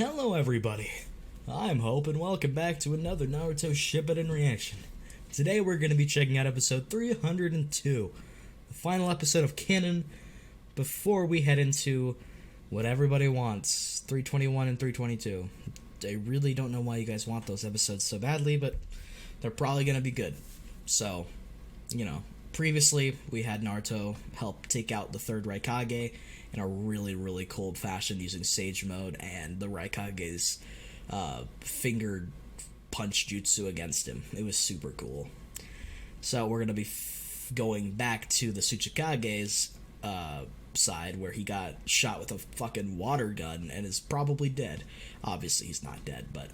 Hello everybody, I'm Hope and welcome back to another Naruto Shippuden reaction. Today we're going to be checking out episode 302, the final episode of canon, before we head into what everybody wants, 321 and 322. I really don't know why you guys want those episodes so badly, but they're probably going to be good. So, previously we had Naruto help take out the third Raikage in a really cold fashion using Sage Mode and the Raikage's fingered punch jutsu against him. It was super cool. So we're going to be going back to the Tsuchikage's side where he got shot with a fucking water gun and is probably dead. Obviously he's not dead, but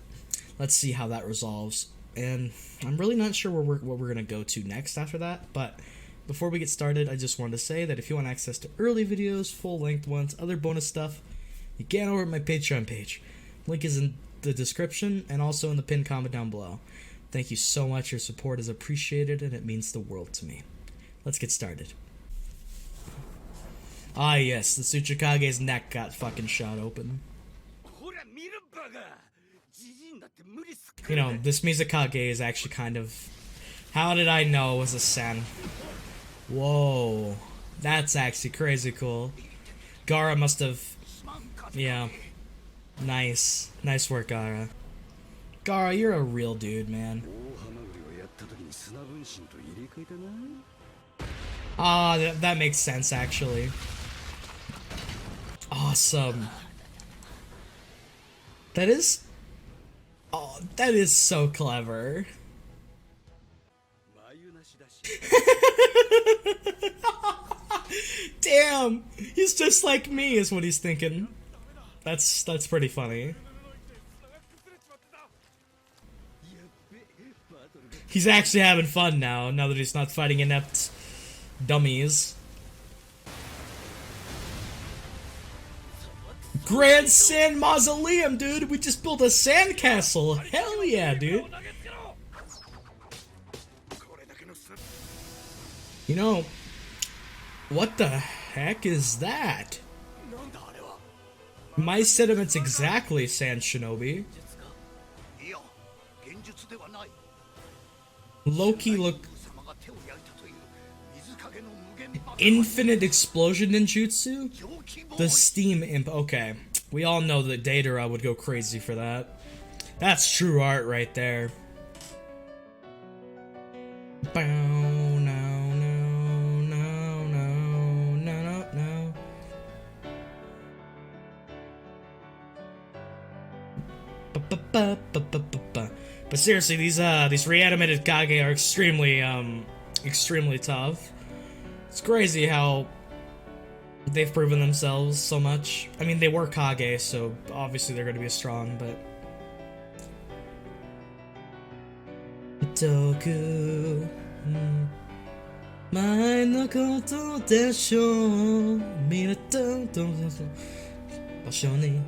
let's see how that resolves. And I'm really not sure what we're going to go to next after that, but before we get started, I just wanted to say that if you want access to early videos, full-length ones, other bonus stuff, you can over at my Patreon page. Link is in the description and also in the pinned comment down below. Thank you so much. Your support is appreciated and it means the world to me. Let's get started. Ah yes, the Tsuchikage's neck got fucking shot open. This Mizukage is actually kind of... How did I know it was a Sen? Whoa, that's actually crazy cool. Gaara must have... Yeah. Nice work, Gaara. Gaara, you're a real dude, man. That makes sense, actually. Awesome. That is... Oh, that is so clever. Damn, he's just like me is what he's thinking. That's pretty funny. He's actually having fun now that he's not fighting inept dummies. Grand Sand Mausoleum, dude! We just built a sandcastle! Hell yeah, dude! What the heck is that? My sentiments exactly, Sand Shinobi. Loki look... Infinite explosion ninjutsu? The steam imp, okay. We all know that Datara would go crazy for that. That's true art right there. But seriously, these reanimated Kage are extremely tough. It's crazy how they've proven themselves so much. I mean, they were Kage, so obviously they're going to be strong, but... Toku... 前のことでしょう見れた場所に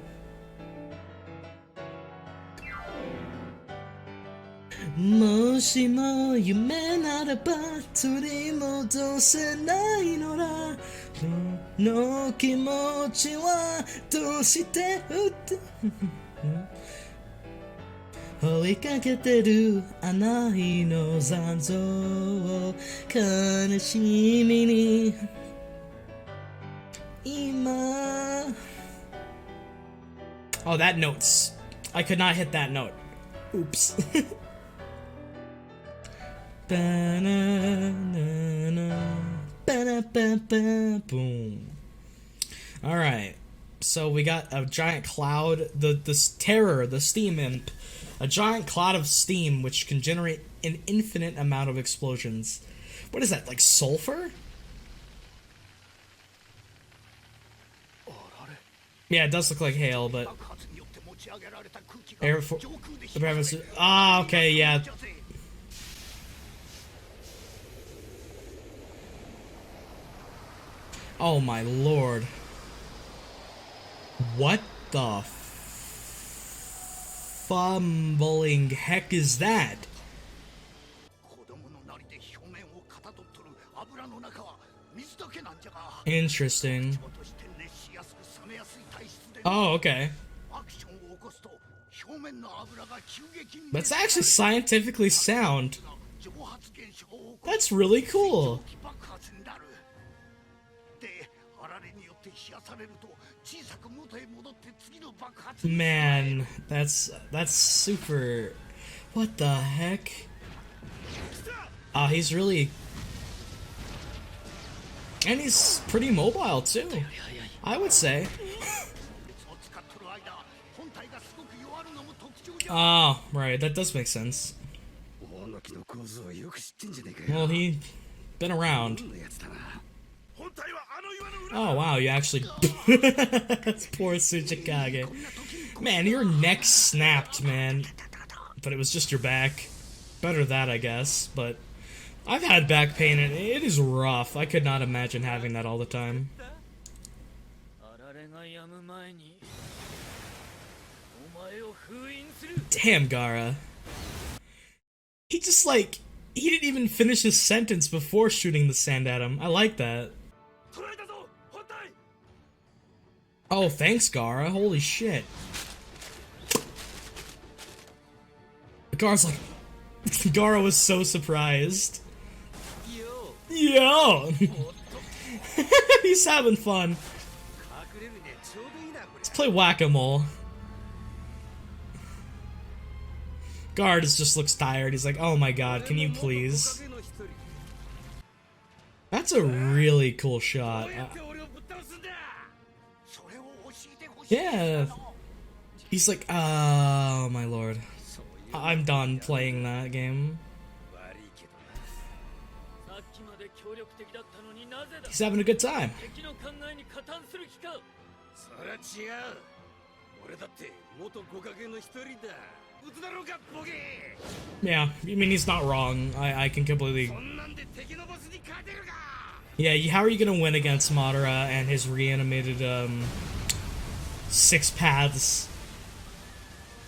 もしも夢ならば取り戻せないのらの気持ちはどうして追いかけてるあないの残像を悲しみに今 Oh, that notes. I could not hit that note. Oops. Boom. Alright. So we got a giant cloud, this terror, the steam imp. A giant cloud of steam which can generate an infinite amount of explosions. What is that, like sulfur? Yeah, it does look like hail, but... Air for... Ah, okay, yeah. Oh my lord. What the fumbling heck is that? Interesting. Oh, okay. That's actually scientifically sound. That's really cool. Man, that's super. What the heck? He's really, and he's pretty mobile too, I would say. Oh, right, that does make sense. Well, he been around. Oh wow, you actually poor Tsuchikage. Man, your neck snapped, man. But it was just your back. Better that, I guess, but I've had back pain and it is rough. I could not imagine having that all the time. Damn, Gaara. He just like, he didn't even finish his sentence before shooting the sand at him. I like that. Oh, thanks, Gaara. Holy shit. Gaara's like, Gaara was so surprised. Yo! He's having fun. Let's play whack-a-mole. Gaara just looks tired. He's like, oh my god, can you please? That's a really cool shot. Yeah. He's like, oh my lord. I'm done playing that game. He's having a good time. Yeah, I mean, he's not wrong. I can completely... Yeah, how are you gonna win against Madara and his reanimated, 6 paths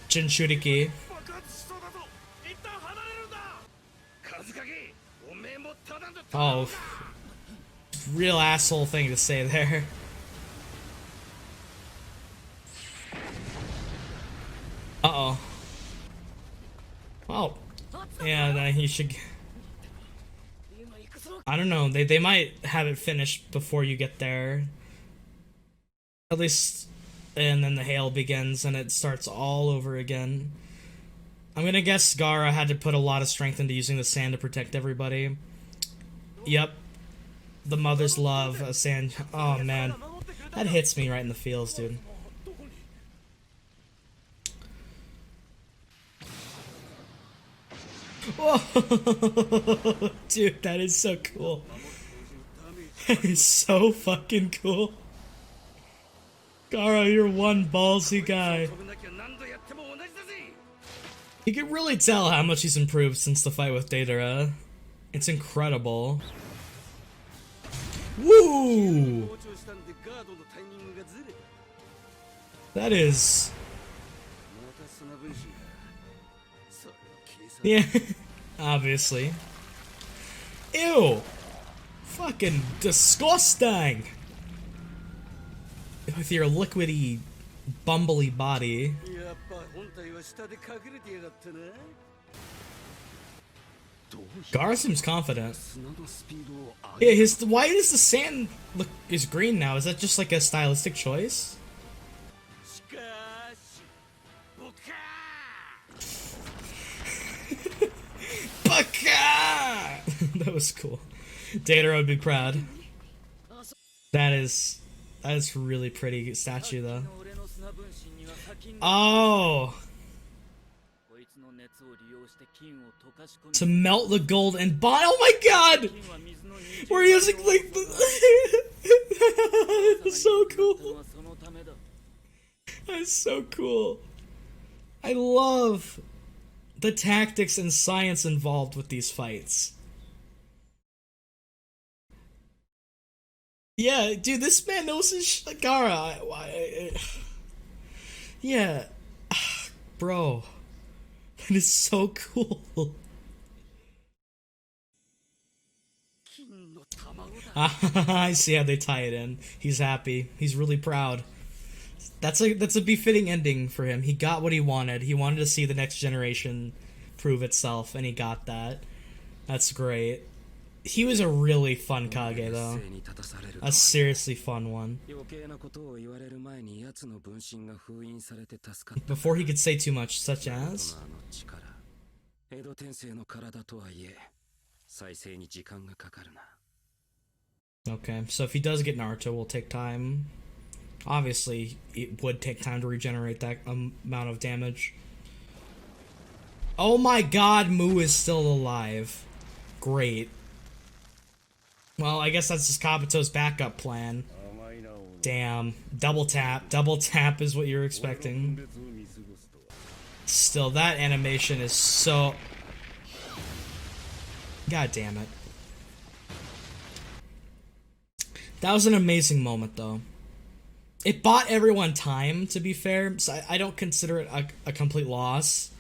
Jinchuriki? Oh, real asshole thing to say there. Uh-oh. Well, yeah, then he should... I don't know, they might have it finished before you get there. At least, and then the hail begins and it starts all over again. I'm gonna guess Gaara had to put a lot of strength into using the sand to protect everybody. Yep. The mother's love, a sand... Oh, man. That hits me right in the feels, dude. Whoa! Dude, that is so cool. That is so fucking cool. Gaara, you're one ballsy guy. You can really tell how much he's improved since the fight with Deidara. It's incredible. Woo! That is... Yeah, obviously. Ew! Fucking disgusting! With your liquidy, bumbly body. Gaara seems confident. Yeah, why does the sand look is green now? Is that just like a stylistic choice? Baka! That was cool. Deidara would be proud. That is really pretty statue though. Oh! To melt the gold and bond. Oh my god! We're using like That's so cool. That's so cool. I love the tactics and science involved with these fights. Yeah, dude, this man knows his Gaara. Yeah. Bro. That is so cool. I see how they tie it in. He's happy. He's really proud. That's a befitting ending for him. He got what he wanted. He wanted to see the next generation prove itself, and he got that. That's great. He was a really fun Kage, though. A seriously fun one. Before he could say too much, such as... Okay, so if he does get Naruto, we'll take time. Obviously, it would take time to regenerate that amount of damage. Oh my god, Mu is still alive. Great. Well, I guess that's just Kabuto's backup plan. Damn. Double tap. Double tap is what you're expecting. Still, that animation is so... God damn it. That was an amazing moment, though. It bought everyone time, to be fair, so I don't consider it a complete loss.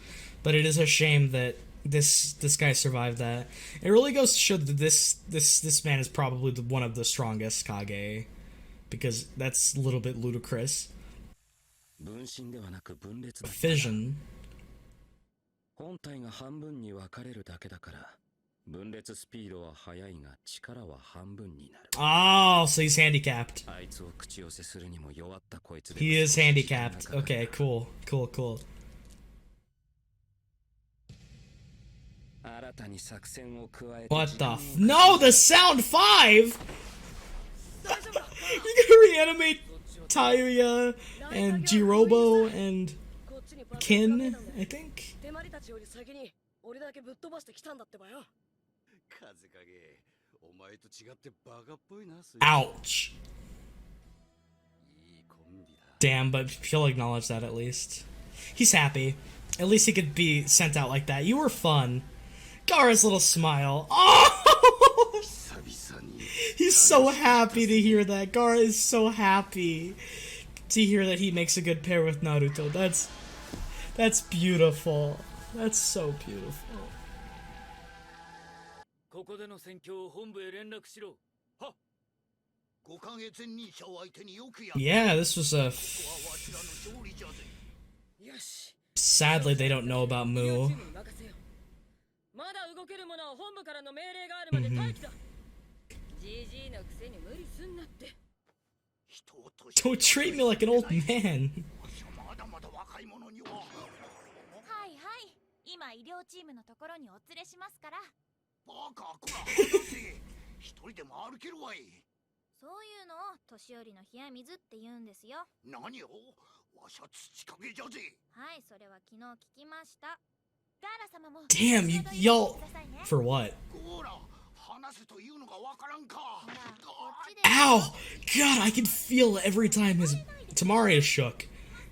But it is a shame that this guy survived that. It really goes to show that this man is probably one of the strongest Kage, because that's a little bit ludicrous. Fission. Oh, so he's handicapped. He is handicapped. Okay, cool. Cool, cool. What the No, the sound 5! You can reanimate Taiya and Jirobo and Kin, I think. Ouch. Damn, but he'll acknowledge that at least. He's happy. At least he could be sent out like that. You were fun. Gaara's little smile. Oh! He's so happy to hear that. Gaara is so happy to hear that he makes a good pair with Naruto. That's beautiful. That's so beautiful. Yeah, this was a... Sadly, they don't know about Mu. Don't treat me like an old man. Damn, y'all... For what? Ow! God, I can feel every time his... Tamari is shook.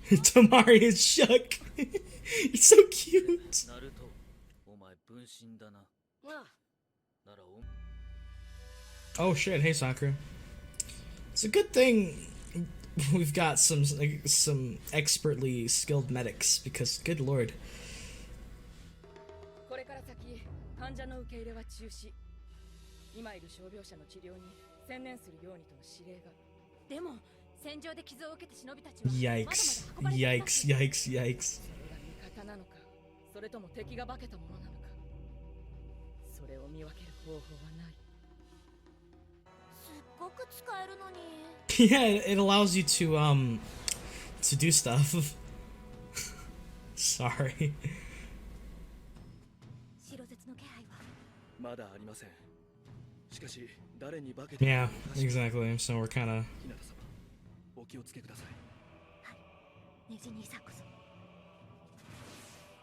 Tamari is shook. It's so cute. Oh shit, hey Sakura. It's a good thing we've got some expertly skilled medics, because good lord. Yikes. Yikes, yikes, yikes. Yeah, it allows you to do stuff. Sorry. Yeah, exactly. So we're kind of...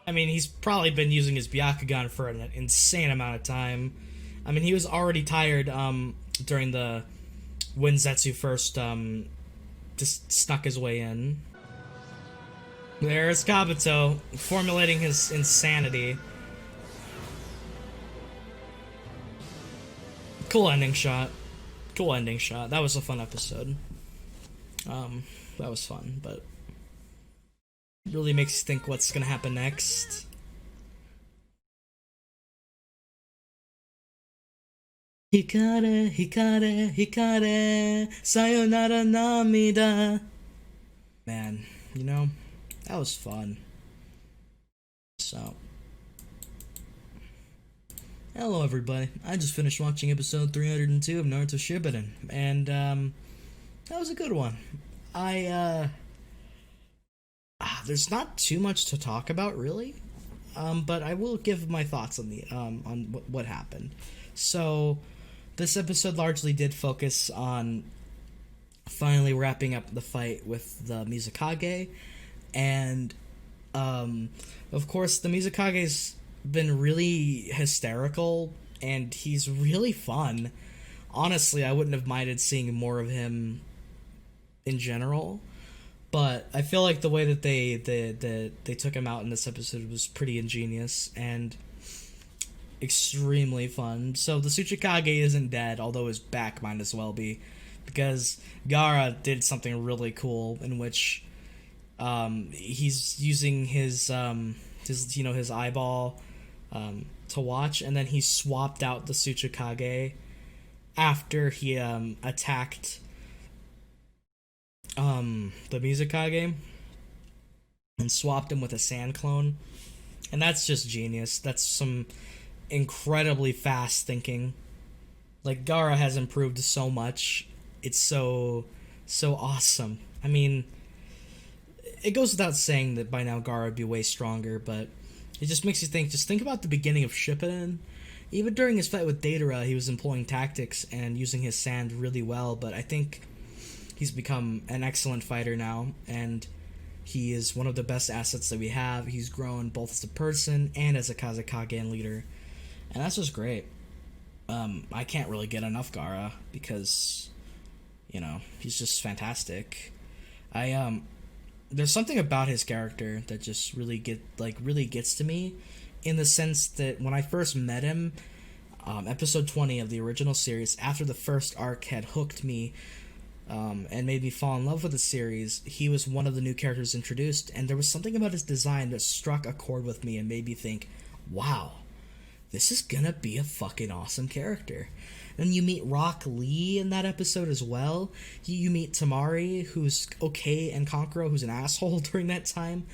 I mean, he's probably been using his Byakugan for an insane amount of time. I mean, he was already tired during the... when Zetsu first just snuck his way in. There's Kabuto formulating his insanity. Cool ending shot. Cool ending shot. That was a fun episode. That was fun, but really makes you think what's gonna happen next. Hikare, hikare, hikare, sayonara namida. Man, you know, that was fun. So, hello everybody. I just finished watching episode 302 of Naruto Shippuden, and that was a good one. I there's not too much to talk about really, but I will give my thoughts on the on what happened. So, this episode largely did focus on finally wrapping up the fight with the Mizukage, and of course the Mizukage's been really hysterical and he's really fun. Honestly, I wouldn't have minded seeing more of him in general, but I feel like the way that they took him out in this episode was pretty ingenious and extremely fun. So the Tsuchikage isn't dead, although his back might as well be, because Gaara did something really cool in which he's using his his eyeball to watch, and then he swapped out the Tsuchikage after he attacked the Mizukage and swapped him with a sand clone. And that's just genius. That's some incredibly fast thinking. Like, Gaara has improved so much. It's so awesome. I mean, it goes without saying that by now Gaara would be way stronger, but it just makes you think. Just think about the beginning of Shippuden. Even during his fight with Datara, he was employing tactics and using his sand really well, but I think he's become an excellent fighter now, and he is one of the best assets that we have. He's grown both as a person and as a Kazekage and leader, and that's just great. I can't really get enough Gaara because, he's just fantastic. There's something about his character that just really gets to me, in the sense that when I first met him, episode 20 of the original series, after the first arc had hooked me and made me fall in love with the series, he was one of the new characters introduced, and there was something about his design that struck a chord with me and made me think, wow, this is gonna be a fucking awesome character. And you meet Rock Lee in that episode as well. You meet Tamari, who's okay, and Kankuro, who's an asshole during that time.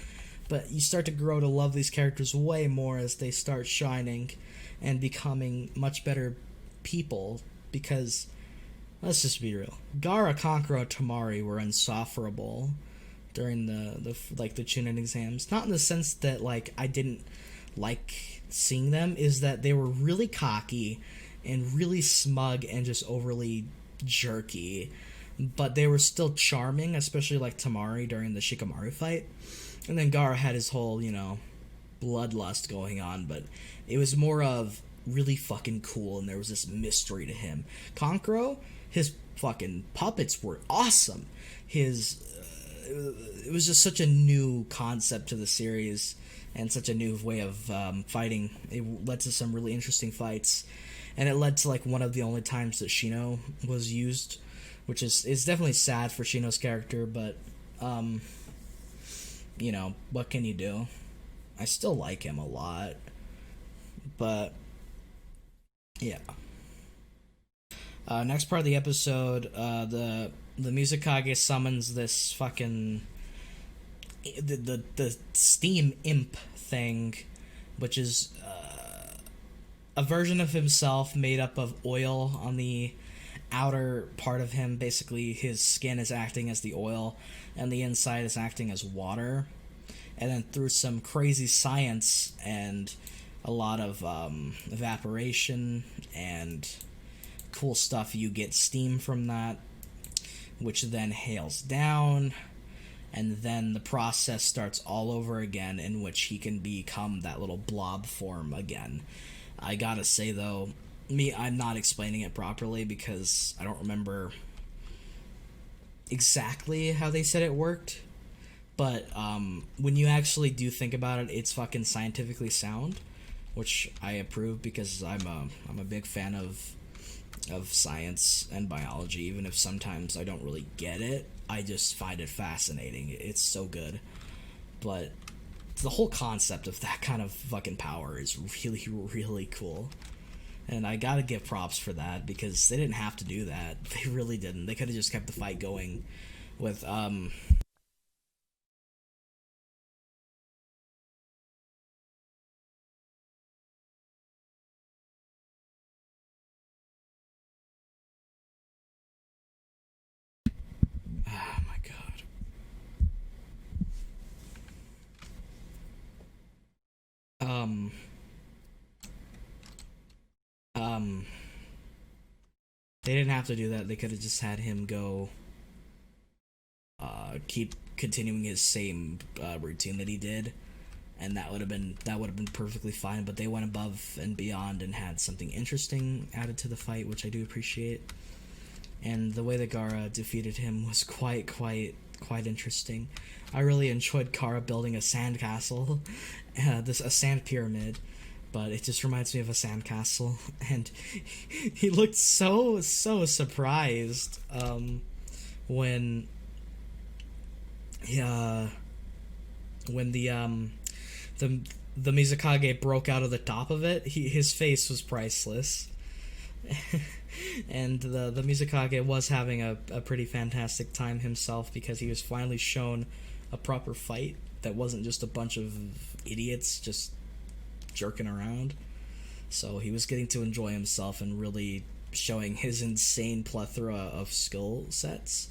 But you start to grow to love these characters way more as they start shining and becoming much better people. Because, let's just be real, Gaara, Kankuro, and Tamari were insufferable during the Chunin exams. Not in the sense that, I didn't like seeing them, is that they were really cocky and really smug and just overly jerky, but they were still charming, especially Tamari during the Shikamaru fight. And then Gaara had his whole, bloodlust going on, but it was more of really fucking cool, and there was this mystery to him. Kankuro, his fucking puppets were awesome. It was just such a new concept to the series, and such a new way of fighting. It led to some really interesting fights, and it led to one of the only times that Shino was used, which is definitely sad for Shino's character, but what can you do? I still like him a lot, but yeah. Next part of the episode, the Mizukage summons this fucking the steam imp thing, which is a version of himself made up of oil on the outer part of him. Basically, his skin is acting as the oil, and the inside is acting as water. And then through some crazy science and a lot of evaporation and cool stuff, you get steam from that, which then hails down, and then the process starts all over again, in which he can become that little blob form again. I gotta say, though, I'm not explaining it properly because I don't remember exactly how they said it worked, but when you actually do think about it, it's fucking scientifically sound, which I approve because I'm a big fan of science and biology, even if sometimes I don't really get it. I just find it fascinating. It's so good. But the whole concept of that kind of fucking power is really, really cool. And I gotta give props for that, because they didn't have to do that. They really didn't. They could have just kept the fight going with They didn't have to do that. They could have just had him go, keep continuing his same routine that he did, and that would have been perfectly fine. But they went above and beyond and had something interesting added to the fight, which I do appreciate. And the way that Gaara defeated him was quite interesting. I really enjoyed Gaara building a sandcastle, a sand pyramid, but it just reminds me of a sandcastle, and he looked so surprised when when the Mizukage broke out of the top of it. His face was priceless. And the Mizukage was having a pretty fantastic time himself, because he was finally shown a proper fight that wasn't just a bunch of idiots just jerking around. So he was getting to enjoy himself and really showing his insane plethora of skill sets.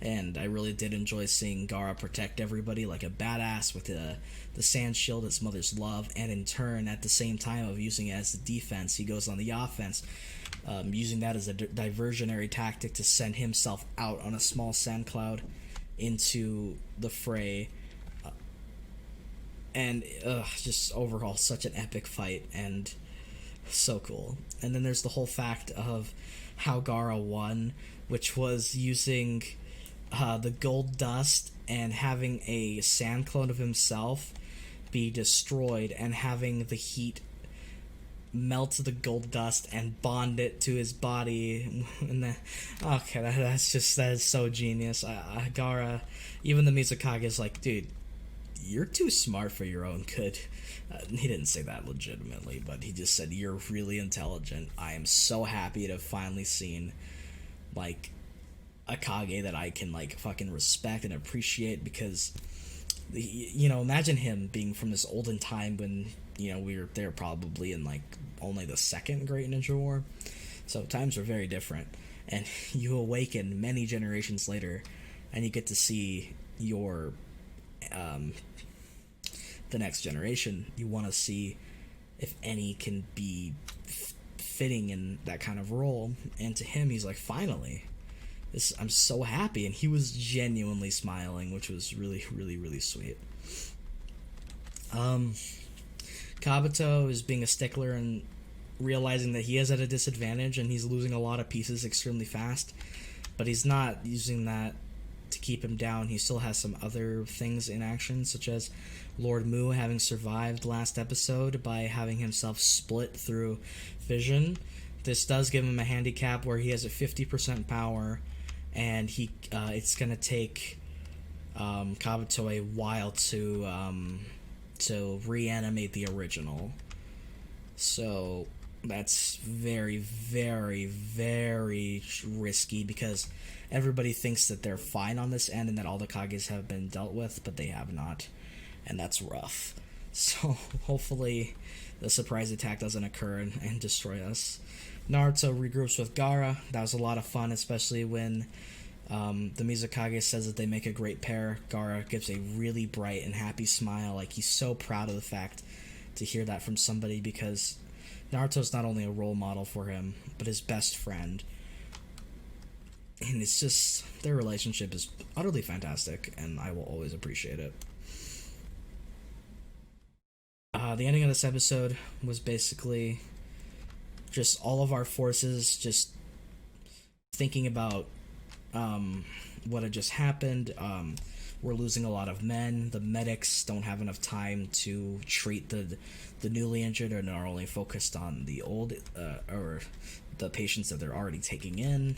And I really did enjoy seeing Gaara protect everybody like a badass with the sand shield, its mother's love, and in turn, at the same time of using it as the defense, he goes on the offense, using that as a diversionary tactic to send himself out on a small sand cloud into the fray. And just overall, such an epic fight, and so cool. And then there's the whole fact of how Gaara won, which was using the gold dust and having a sand clone of himself be destroyed, and having the heat melt the gold dust and bond it to his body. And that is so genius. Gaara, even the Mizukage is like, dude, you're too smart for your own good. He didn't say that legitimately, but he just said, you're really intelligent. I am so happy to have finally seen, like, a Kage that I can, like, fucking respect and appreciate, because, you know, imagine him being from this olden time when, you know, we were there probably in, like, only the second Great Ninja War. So times were very different. And you awaken many generations later, and you get to see your the next generation. You want to see if any can be fitting in that kind of role, and to him, he's like, finally, I'm so happy. And he was genuinely smiling, which was really sweet. Kabuto is being a stickler and realizing that he is at a disadvantage and he's losing a lot of pieces extremely fast, but he's not using that to keep him down. He still has some other things in action, such as Lord Mu having survived last episode by having himself split through vision. This does give him a handicap where he has a 50% power, and it's gonna take Kabuto a while to reanimate the original. So that's very risky, because everybody thinks that they're fine on this end and that all the Kages have been dealt with, but they have not, and that's rough. So hopefully the surprise attack doesn't occur and destroy us. Naruto regroups with Gaara. That was a lot of fun, especially when the Mizukage says that they make a great pair. Gaara gives a really bright and happy smile, like he's so proud of the fact to hear that from somebody, because Naruto's not only a role model for him, but his best friend. And it's just, their relationship is utterly fantastic, and I will always appreciate it. The ending of this episode was basically just all of our forces just thinking about what had just happened. We're losing a lot of men. The medics don't have enough time to treat the newly injured, and are only focused on the old or the patients that they're already taking in.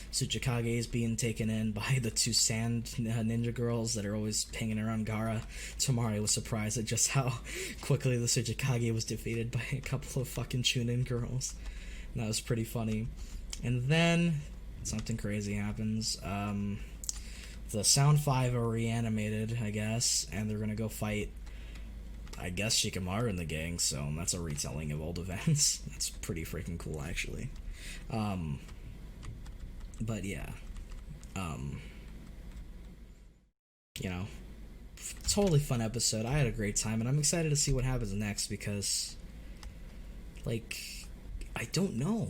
Tsuchikage is being taken in by the two sand ninja girls that are always hanging around Gaara. Tomari was surprised at just how quickly the Tsuchikage was defeated by a couple of fucking Chunin girls. And that was pretty funny. And then something crazy happens. The Sound 5 are reanimated, I guess, and they're gonna go fight, I guess, Shikamaru and the gang, so that's a retelling of old events. That's pretty freaking cool, actually. But yeah, you know, totally fun episode. I had a great time, and I'm excited to see what happens next, because, like, I don't know.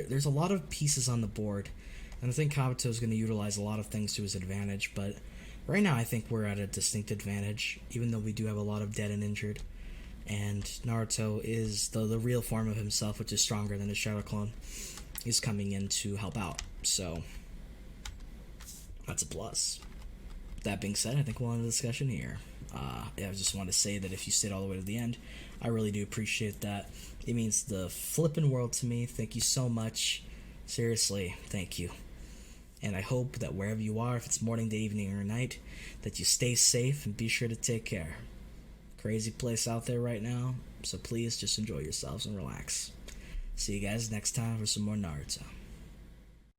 there's a lot of pieces on the board, and I think Kabuto is going to utilize a lot of things to his advantage, but right now I think we're at a distinct advantage, even though we do have a lot of dead and injured, and Naruto is the real form of himself, which is stronger than his shadow clone. He's coming in to help out, so that's a plus. That being said, I think we'll end the discussion here. I just want to say that if you stayed all the way to the end, I really do appreciate that. It means the flippin' world to me. Thank you so much. Seriously, thank you. And I hope that wherever you are, if it's morning, day, evening, or night, that you stay safe and be sure to take care. Crazy place out there right now, so please just enjoy yourselves and relax. See you guys next time for some more Naruto.